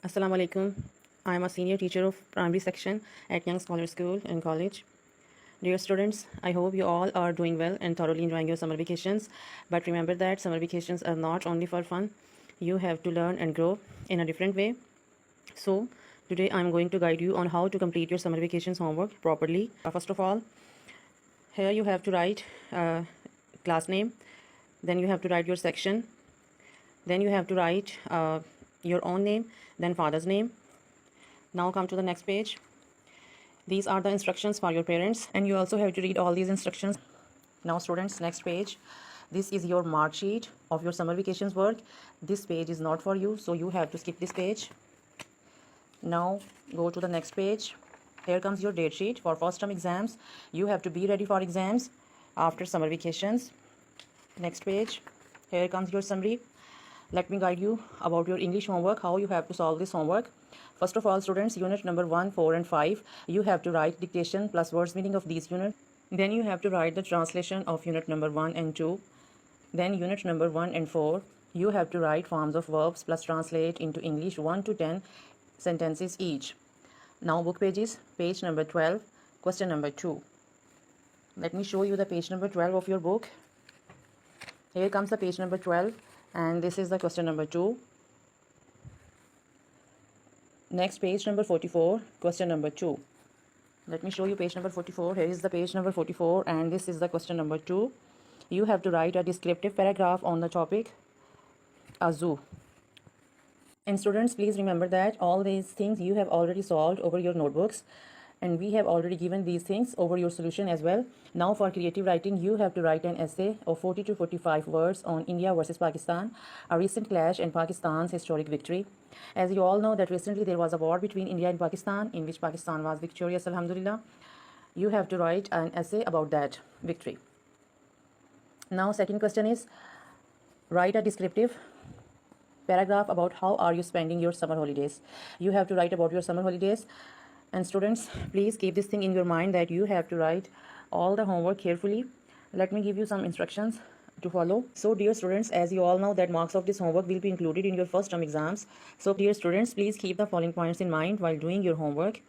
Assalamu alaikum. I am a senior teacher of primary section at Young Scholar School and College. Dear students, I hope you all are doing well and thoroughly enjoying your summer vacations. But remember that summer vacations are not only for fun. You have to learn and grow in a different way. So, today I am going to guide you on how to complete your summer vacations homework properly. First of all, here you have to write class name. Then you have to write your section. Then you have to write your own name, then father's name. Now come to the next page. These are the instructions for your parents, and you also have to read all these instructions. Now students, next page. This is your mark sheet of your summer vacations work. This page is not for you, so you have to skip this page. Now go to the next page. Here comes your date sheet for first term exams. You have to be ready for exams after summer vacations. Next page. Here comes your summary. Let me guide you about your English homework, how you have to solve this homework. First of all, students, unit number 1, 4 and 5, you have to write dictation plus words meaning of these units. Then you have to write the translation of unit number 1 and 2. Then unit number 1 and 4, you have to write forms of verbs plus translate into English 1 to 10 sentences each. Now book pages, page number 12, question number 2. Let me show you the page number 12 of your book. Here comes the page number 12. And this is the question number 2. Next, page number 44, question number 2. Let me show you page number 44. Here is the page number 44, and this is the question number 2. You have to write a descriptive paragraph on the topic a zoo. And students, please remember that all these things you have already solved over your notebooks, and we have already given these things over your solution as well. Now for creative writing, you have to write an essay of 40 to 45 words on India versus Pakistan, a recent clash and Pakistan's historic victory. As you all know that recently there was a war between India and Pakistan in which Pakistan was victorious, alhamdulillah. You have to write an essay about that victory. Now second question is, write a descriptive paragraph about how are you spending your summer holidays. You have to write about your summer holidays. And students, please keep this thing in your mind that you have to write all the homework carefully. Let me give you some instructions to follow. So dear students, as you all know that marks of this homework will be included in your first term exams. So dear students, please keep the following points in mind while doing your homework.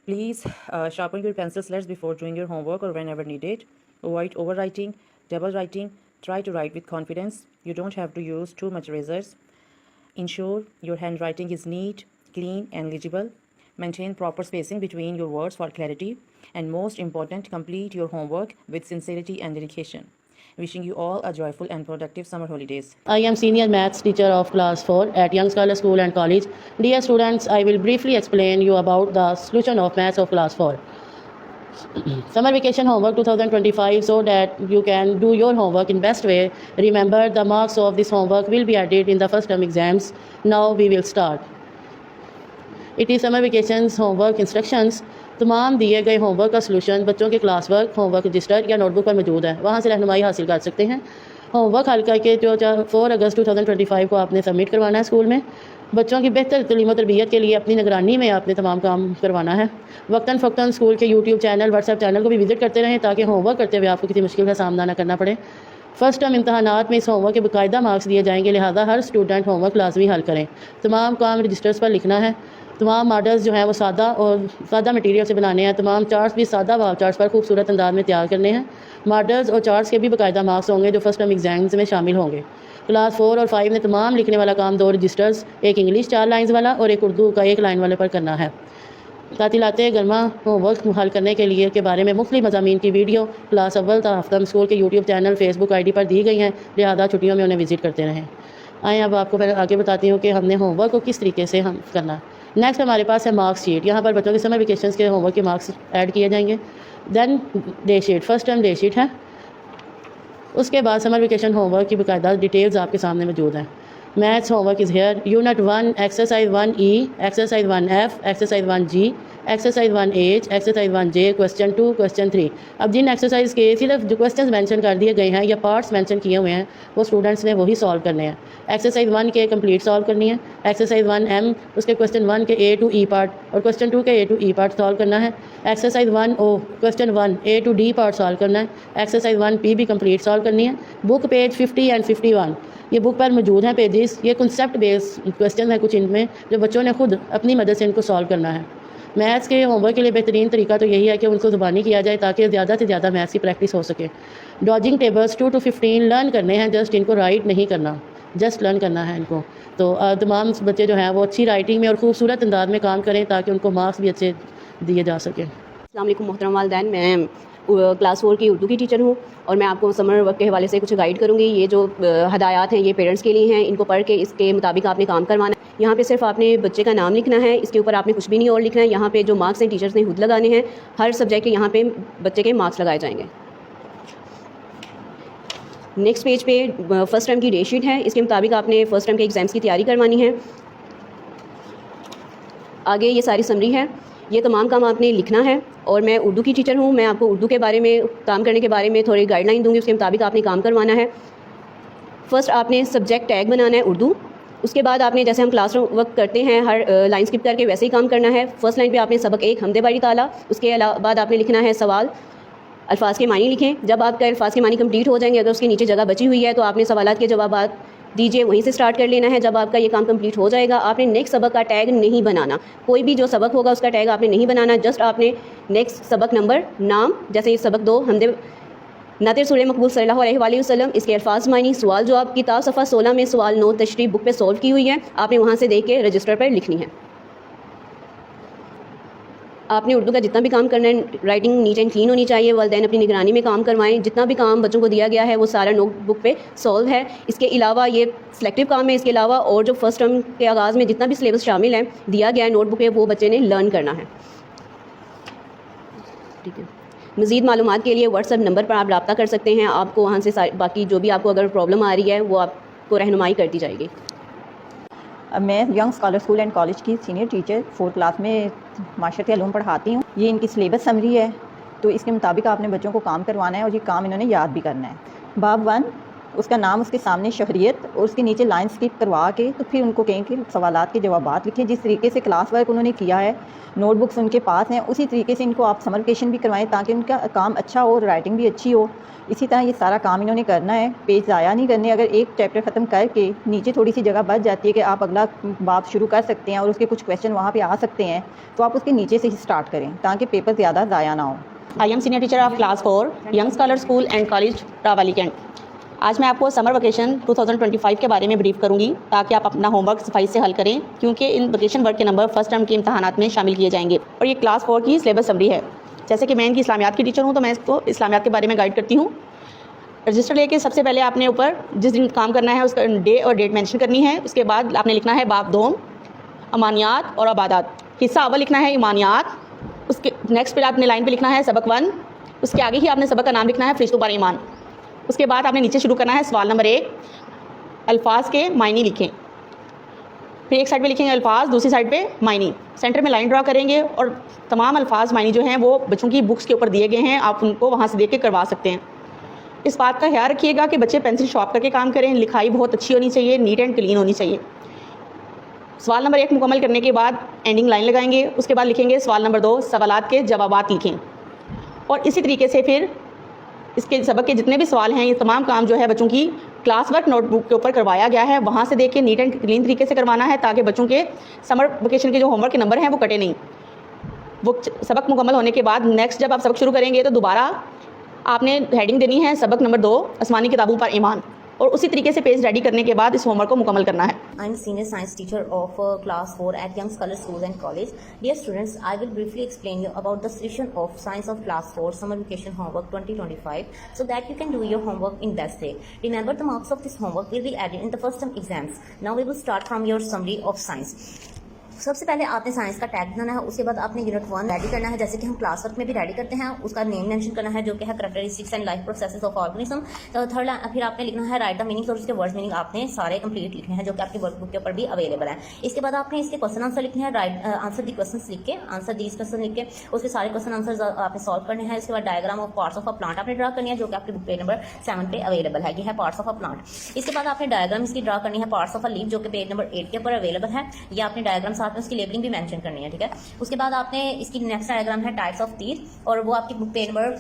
Please sharpen your pencil sleds before doing your homework or whenever needed. Avoid overwriting, double writing. Try to write with confidence. You don't have to use too much erasers. Ensure your handwriting is neat, clean and legible. Maintain proper spacing between your words for clarity. And most important, complete your homework with sincerity and dedication. Wishing you all a joyful and productive summer holidays. I am senior maths teacher of class 4 at Young Scholar School and College. Dear students, I will briefly explain you about the solution of maths of class 4. Summer vacation homework 2025, so that you can do your homework in best way. Remember, the marks of this homework will be added in the first term exams. Now we will start. It is summer vacations homework instructions. तमाम दिए गए homework का solution बच्चों के class work homework register या notebook पर मौजूद है, वहाँ से रहनुमाई हासिल कर सकते हैं। होमवर्क हल करके जो 4 अगस्त 2025 को आपने सबमिट करवाना है स्कूल में। बच्चों की बेहतर तलीम और तरबियत के लिए अपनी निगरानी में आपने तमाम काम करवाना है। वक्तन फ़क्तन स्कूल के यूट्यूब चैनल, व्हाट्सएप चैनल को भी विजिट करते रहें ताकि होमवर्क करते हुए आपको किसी मुश्किल का सामना न करना पड़े। फर्स्ट टर्म इम्तहानात में इस होमवर्क के बाकायदा मार्क्स दिए जाएंगे, लिहाजा हर स्टूडेंट होमवर्क लाजमी हल करें। तमाम काम रजिस्टर्स पर लिखना है। तमाम मॉडल्स जो हैं वो सादा मटेरियल से बनाने हैं। तमाम चार्ट्स भी सादा वाल चार्ट्स पर खूबसूरत अंदाज में तैयार करने हैं। मॉडल्स और चार्ट्स के भी बाकायदा मार्क्स होंगे जो फर्स्ट टर्म एग्जाम्स में शामिल होंगे। क्लास 4 और 5 ने तमाम लिखने वाला काम 2 रजिस्टर्स, एक इंग्लिश 4 लाइन्स वाला और एक उर्दू का 1 लाइन वाले पर करना है। तातीलाते गर्मा होमवर्क हल करने के लिए के बारे में मुख्तलिफ मज़ामीन की वीडियो क्लास अव्वल ता हफ्ता स्कूल के यूट्यूब चैनल, फेसबुक ID पर दी गई हैं, लिहाजा छुट्टियों में उन्हें विजिट करते रहें। आए अब आपको मैं आगे बताती हूँ कि हमने होमवर्क को किस तरीके से हम करना है। नेक्स्ट हमारे पास है मार्क्स शीट। यहाँ पर बच्चों के समर वेकेशन के होमवर्क के मार्क्स ऐड किए जाएंगे। Then day sheet, first term day sheet है। उसके बाद समर वेकेशन होमवर्क की बाकायदा डिटेल्स आपके सामने मौजूद हैं। Maths homework is here. Unit 1 exercise 1E, exercise 1F, exercise 1G, exercise 1H, exercise 1J, question 2, question 3। अब जिन एक्सरसाइज के सिर्फ जो क्वेश्चन मेंशन कर दिए गए हैं या पार्ट्स मेंशन किए हुए हैं वो स्टूडेंट्स ने वही सॉल्व करने हैं। एक्सरसाइज 1 के कंप्लीट सॉल्व करनी है, एक्सरसाइज 1M उसके क्वेश्चन 1 के A to E पार्ट और क्वेश्चन 2 के A to E part solve करना है। Exercise 1O question 1 A to D part solve करना है। एक्सरसाइज 1P भी कंप्लीट सॉल्व करनी है। बुक पेज 50 एंड 51 ये बुक पर मौजूद हैं पेजेस। ये कंसेप्ट बेस्ड क्वेश्चन हैं कुछ इनमें जो बच्चों ने खुद अपनी मदद से इनको सॉल्व करना है। मैथ्स के होमवर्क के लिए बेहतरीन तरीका तो यही है कि उनको ज़ुबानी किया जाए ताकि ज़्यादा से ज़्यादा मैथ्स की प्रैक्टिस हो सके। डॉजिंग टेबल्स 2 to 15 लर्न करने हैं, जस्ट इनको राइट नहीं करना, जस्ट लर्न करना है इनको। तो तमाम बच्चे जो हैं वो अच्छी राइटिंग में और खूबसूरत अंदाज में काम करें ताकि उनको मार्क्स भी अच्छे दिए जा सकें। अस्सलाम वालेकुम मोहतरम वालिदैन, मैं क्लास 4 की उर्दू की टीचर हूँ और मैं आपको समर वर्क के हवाले से कुछ गाइड करूँगी। ये जो हदायत हैं ये पेरेंट्स के लिए हैं, इनको पढ़ के इसके मुताबिक आपने काम करवाना है। यहाँ पे सिर्फ आपने बच्चे का नाम लिखना है, इसके ऊपर आपने कुछ भी नहीं और लिखना है। यहाँ पे जो मार्क्स हैं टीचर्स ने खुद लगाने हैं। हर सब्जेक्ट के यहाँ पे बच्चे के मार्क्स लगाए जाएंगे। नेक्स्ट पेज पे फर्स्ट टर्म की डेट शीट है, इसके मुताबिक आपने फर्स्ट टर्म के एग्ज़ाम्स की तैयारी करवानी है। आगे ये सारी समरी है, ये तमाम काम आपने लिखना है। और मैं उर्दू की टीचर हूँ, मैं आपको उर्दू के बारे में काम करने के बारे में थोड़ी गाइडलाइन दूंगी, उसके मुताबिक आपने काम करवाना है। फ़र्स्ट आपने सब्जेक्ट टैग बनाना है उर्दू। उसके बाद आपने जैसे हम क्लास वर्क करते हैं हर लाइन स्किप करके वैसे ही काम करना है। फर्स्ट लाइन पे आपने सबक 1 हमदे बारी ताला, उसके बाद आपने लिखना है सवाल, अल्फाज के मानी लिखें। जब आपका अल्फाज के मानी कंप्लीट हो जाएंगे, अगर उसके नीचे जगह बची हुई है तो आपने सवालात के जवाब दीजिए, वहीं से स्टार्ट कर लेना है। जब आपका ये काम कंप्लीट हो जाएगा आपने नेक्स्ट सबक का टैग नहीं बनाना, कोई भी जो सबक होगा उसका टैग आपने नहीं बनाना। जस्ट आपने नेक्स्ट सबक नंबर, नाम, जैसे सबक 2 हमदे नाते रसूल मकबूल सल्लल्लाहु अलैहि वसल्लम, इसके अल्फाज मानी, सवाल जो आप किताब सफ़ा 16 में सवाल 9 तशरीह बुक पे सॉल्व की हुई है, आपने वहाँ से देख के रजिस्टर पर लिखनी है। आपने उर्दू का जितना भी काम करना है राइटिंग नीट एंड क्लीन होनी चाहिए। वालिदैन अपनी निगरानी में काम करवाएं। जितना भी काम बच्चों को दिया गया है वो सारा नोटबुक पे सॉल्व है। इसके अलावा ये सिलेक्टिव काम है, इसके अलावा और जो फर्स्ट टर्म के आगाज़ में जितना भी सिलेबस शामिल है दिया गया है नोटबुक पे, वो बच्चे ने लर्न करना है। ठीक है, मज़ीद मालूमात के लिए व्हाट्सएप नंबर पर आप रब्ता कर सकते हैं। आपको वहाँ से बाकी जो भी आपको अगर प्रॉब्लम आ रही है वो आपको रहनुमाई कर दी जाएगी। मैं young scholar school and college की सीनियर टीचर 4th क्लास में माशरती उलूम पढ़ाती हूँ। ये इनकी सिलेबस समरी है, तो इसके मुताबिक आपने बच्चों को काम करवाना है और ये काम इन्होंने याद भी करना है। बाब 1 उसका नाम, उसके सामने शहरियत और उसके नीचे लाइन स्किप करवा के तो फिर उनको कहें कि सवालात के जवाबात लिखें। जिस तरीके से क्लास वर्क उन्होंने किया है, नोटबुक्स उनके पास हैं, उसी तरीके से इनको आप समर वेकेशन भी करवाएं ताकि उनका काम अच्छा हो, राइटिंग भी अच्छी हो। इसी तरह ये सारा काम इन्होंने करना है, पेज ज़ाया नहीं करने। अगर एक चैप्टर ख़त्म करके नीचे थोड़ी सी जगह बच जाती है कि आप अगला बाब शुरू कर सकते हैं और उसके कुछ क्वेश्चन वहाँ पे आ सकते हैं, तो आप उसके नीचे से ही स्टार्ट करें ताकि पेपर ज़्यादा ज़ाया ना हो। I am senior teacher of class 4 young scholar school and college रावली कैंट। आज मैं आपको समर वेकेशन 2025 के बारे में ब्रीफ करूंगी ताकि आप अपना होमवर्क सफाई से हल करें, क्योंकि इन वेकेशन वर्क के नंबर फर्स्ट टर्म के इम्तहानात में शामिल किए जाएंगे। और ये क्लास 4 की सिलेबस समरी है। जैसे कि मैं इनकी इस्लामियात की टीचर हूँ तो मैं इसको इस्लामियात के बारे में गाइड करती हूँ। रजिस्टर लेके सबसे पहले आपने ऊपर जिस दिन काम करना है उसका डे और डेट मेंशन करनी है। उसके बाद आपने लिखना है बाब 2 अमानियात और आबादात। हिस्सा अव्वल लिखना है ईमानियात। उसके नेक्स्ट फिर आपने लाइन पे लिखना है सबक 1। उसके आगे ही आपने सबक का नाम लिखना है फरिश्तों पर ईमान। उसके बाद आपने नीचे शुरू करना है सवाल नंबर 1, अल्फाज के मायने लिखें। फिर एक साइड पे लिखेंगे अल्फाज, दूसरी साइड पे मायने। सेंटर में लाइन ड्रा करेंगे और तमाम अल्फाज मायने जो हैं वो बच्चों की बुक्स के ऊपर दिए गए हैं, आप उनको वहाँ से देख के करवा सकते हैं। इस बात का ख्याल रखिएगा कि बच्चे पेंसिल शॉर्प करके काम करें, लिखाई बहुत अच्छी होनी चाहिए, नीट एंड क्लीन होनी चाहिए। सवाल नंबर 1 मुकम्मल करने के बाद एंडिंग लाइन लगाएंगे। उसके बाद लिखेंगे सवाल नंबर 2 सवालात के जवाबात लिखें। और इसी तरीके से फिर इसके सबक के जितने भी सवाल हैं ये तमाम काम जो है बच्चों की क्लास वर्क नोटबुक के ऊपर करवाया गया है, वहाँ से देख के नीट एंड क्लीन तरीके से करवाना है ताकि बच्चों के समर वेकेशन के जो होमवर्क के नंबर हैं वो कटे नहीं। वो सबक मुकम्मल होने के बाद नेक्स्ट जब आप सबक शुरू करेंगे तो दोबारा आपने हेडिंग देनी है सबक नंबर 2 आसमानी किताबों पर ईमान, और उसी तरीके से पेज रेडी करने के बाद इस होमवर्क को मुकम्मल करना है। I am senior science teacher of class 4 at Young Scholar Schools and College. Dear students, I will briefly explain you about the solution of science of class 4 summer vacation homework 2025 so that you can do your homework in best way. Remember, the marks of this homework will be added in the first term exams. Now we will start from your summary of science. सबसे पहले आपने science का tag बनाना है, उसके बाद आपने unit 1 ready करना है, जैसे कि हम क्लास वर्क में भी रेडी करते हैं। उसका नेम मेंशन करना है जो कि है characteristics and life processes of organism. तो थर्ड फिर आपने लिखना है राइट द मीनिंग्स, और उसके वर्ड्स मीनिंग आपने सारे कंप्लीट लिखने हैं जो कि आपकी वर्कबुक के ऊपर भी अवेलेबल है। इसके बाद आपने इसके क्वेश्चन आंसर लिखने हैं, राइट आंसर दी क्वेश्चन लिख के, आंसर दीज क्वेश्चन लिख के उसके सारे क्वेश्चन आंसर आपने सॉल्व करने हैं। इसके बाद diagram of parts of a plant आपने ड्रा करनी है जो कि आपकी बुक पेज नंबर 7 पे अवेलेबल है। ये है पार्ट्स ऑफ अ प्लांट। इसके बाद आपने डायग्राम इसकी ड्रा करनी है पार्ट्स ऑफ अ लीफ जो कि पेज नंबर 8 के ऊपर अवेलेबल है। ये आपने डायग्राम साथ में उसकी लेबलिंग भी मेंशन करनी है, ठीक है। उसके बाद आपने इसकी नेक्स्ट डायग्राम है टाइप्स ऑफ टीथ, और वो आपकी बुक पेज नंबर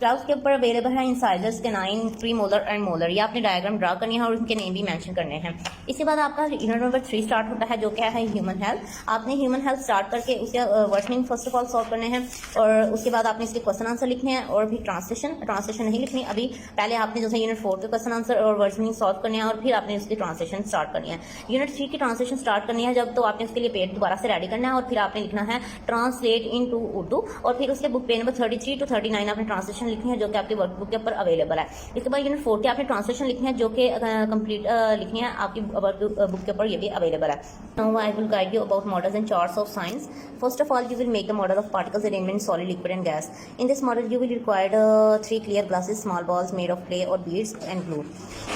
12 के ऊपर अवेलेबल है। Incisors, canine, pre molar and molar, ये आपने डायग्राम ड्रा करनी है और उनके नेम भी मेंशन करने हैं। इसके बाद आपका यूनिट नंबर 3 स्टार्ट होता है जो क्या है ह्यूमन हेल्थ। आपने ह्यूमन हेल्थ स्टार्ट करके उसके वर्डमिंग फर्स्ट ऑफ ऑल सॉल्व करने हैं, और उसके बाद आपने इसके क्वेश्चन आंसर लिखने हैं, और फिर ट्रांसलेशन नहीं लिखनी अभी, पहले आपने जो है यूनिट 4 के क्वेश्चन आंसर और वर्डमिंग सॉल्व करने हैं, और फिर आपने उसकी ट्रांसलेशन स्टार्ट करनी है। यूनिट 3 की ट्रांसलेशन स्टार्ट करनी है जब, तो आपने उसके लिए पेज दोबारा से रेडी करना है, और फिर आपने लिखना है ट्रांसलेट इन टू उर्दू, और फिर उसके बुक पेज नंबर 33 to 39 आपने ट्रांसलेशन लिखनी है जो कि आपकी बुक के ऊपर अवेलेबल है। इसके बाद यूनिट 4 के आपने ट्रांसलेशन लिखनी है जो कि कंप्लीट लिखनी है आपकी बुक के ऊपर, ये भी अवेलेबल है। Now I will guide you about models and charts of science. First of all, you will make the model of particles arrangement in solid, liquid and gas. In this model, you will require 3 clear glasses, small balls made of clay or beads and glue.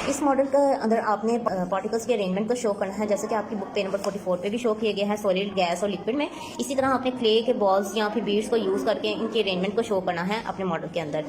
इस model के अंदर आपने particles के arrangement को show करना है, जैसे कि आपकी बुक पे नंबर 44 पे भी शो किए गए हैं सॉलिड, गैस और लिक्विड में। इसी तरह आपने क्ले के बॉल्स या फिर बीड्स को यूज़ करके इनके अरेंजमेंट को शो करना है अपने मॉडल के अंदर।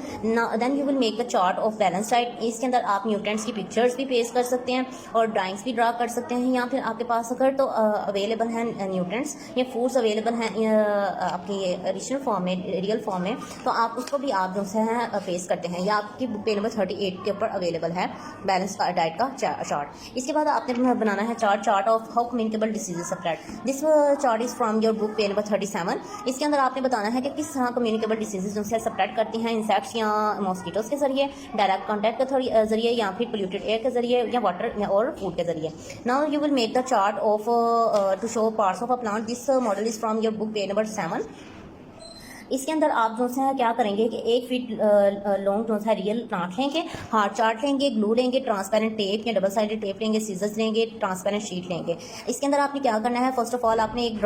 Then you will make the chart of balance diet. इसके अंदर आप न्यूट्रिएंट्स की पिक्चर्स भी पेश कर सकते हैं और ड्राइंग्स भी ड्रा कर सकते हैं, या फिर आपके पास अगर तो अवेलेबल हैं न्यूट्रिएंट्स या फूड्स अवेलेबल हैं आपकी ओरिजिनल फॉर्म में, रियल फॉर्म में, तो आप उसको भी आप जो है पेश करते हैं, या आपकी बुक पे नंबर 38 के ऊपर अवेलेबल है बैलेंस डाइट का चार्ट। इसके बाद आपने बनाना है chart of how communicable diseases spread. This chart is from your book page number 37। इसके अंदर आपने बताना है कि किस तरह कम्युनिकेबल डिसीजेज जो है स्प्रेड करती हैं, इंसेक्ट्स या मॉस्किटोज के जरिए, डायरेक्ट कॉन्टैक्ट के जरिए, या फिर पोल्यूटेड एयर के जरिए, या वाटर और फूड के जरिए। Now you will make the chart of to show parts of a plant. This model is from your book page number 7। इसके अंदर आप जो है क्या करेंगे कि 1 फीट लॉन्ग जो है रियल प्लांट लेंगे, हार्ड चार्ट लेंगे, ग्लू लेंगे, ट्रांसपेरेंट टेप या डबल साइडेड टेप लेंगे, सीजर्स लेंगे, ट्रांसपेरेंट शीट लेंगे। इसके अंदर आपने क्या करना है, फर्स्ट ऑफ ऑल आपने एक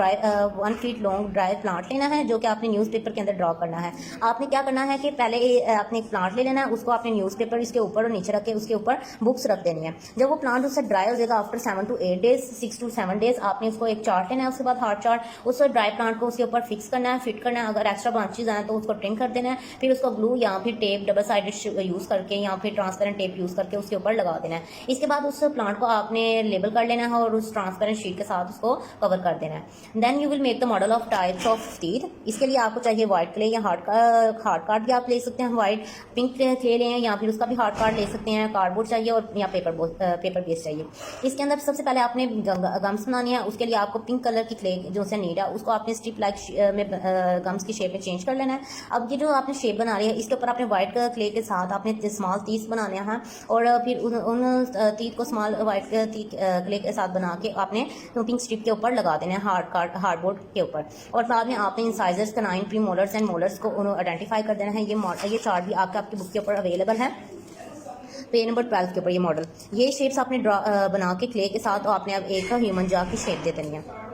1 फीट लॉन्ग ड्राई प्लांट लेना है जो कि आपने न्यूज़पेपर के अंदर ड्रॉ करना है। आपने क्या करना है कि पहले आपने एक प्लांट ले लेना है, उसको आपने न्यूज़पेपर इसके ऊपर और नीचे रख के उसके ऊपर बुक्स रख देनी है। जब वो प्लांट उससे ड्राई हो जाएगा after 7 to 8 days, 6 to 7 days, आपने उसको एक चार्ट लेना है, उसके बाद हार्ड चार्ट उस ड्राई प्लांट को उसके ऊपर फिक्स करना है, फिट करना है। अगर एक्स्ट्रा ब्रांचेज आए तो उसको ट्रिम कर देना है, फिर उसको ग्लू या फिर टेप डबल साइडेड यूज़ करके या फिर ट्रांसपेरेंट टेप यूज़ करके उसके ऊपर लगा देना है। इसके बाद उस प्लांट को आपने लेबल कर लेना है और उस ट्रांसपेरेंट शीट के साथ उसको कवर कर देना है। Then you will make the model of types of teeth. इसके लिए आपको चाहिए व्हाइट क्ले या हार्ड कार्ड भी आप ले सकते हैं, व्हाइट पिंक क्ले लें या फिर उसका भी हार्ड कार्ड ले सकते हैं, कार्डबोर्ड चाहिए और या पेपर बेस चाहिए। इसके अंदर सबसे पहले आपने गम्स बनानी है, उसके लिए आपको पिंक कलर की क्ले जो से नीड है उसको आपने स्ट्रिप लाइक में गम्स की शेप में चेंज कर लेना है। अब ये जो आपने शेप बना रही है इसके ऊपर आपने व्हाइट क्ले के साथ आपने स्मॉल तीस बनाने हैं, और फिर उन तीत को स्मॉल व्हाइट क्ले के साथ बना के आपने पिंक स्ट्रिप के ऊपर लगा देना है हार्डबोर्ड के ऊपर। और बाद में आपने incisors, canine, pre molars and molars को आइडेंटिफाई कर देना है। ये चार्ट भी आपकी बुक के ऊपर अवेलेबल है पेज नंबर 12 के ऊपर। ये मॉडल, ये शेप्स आपने बना के क्ले के साथ, और आपने अब एक ह्यूमन जॉ की शेप दे देनी है।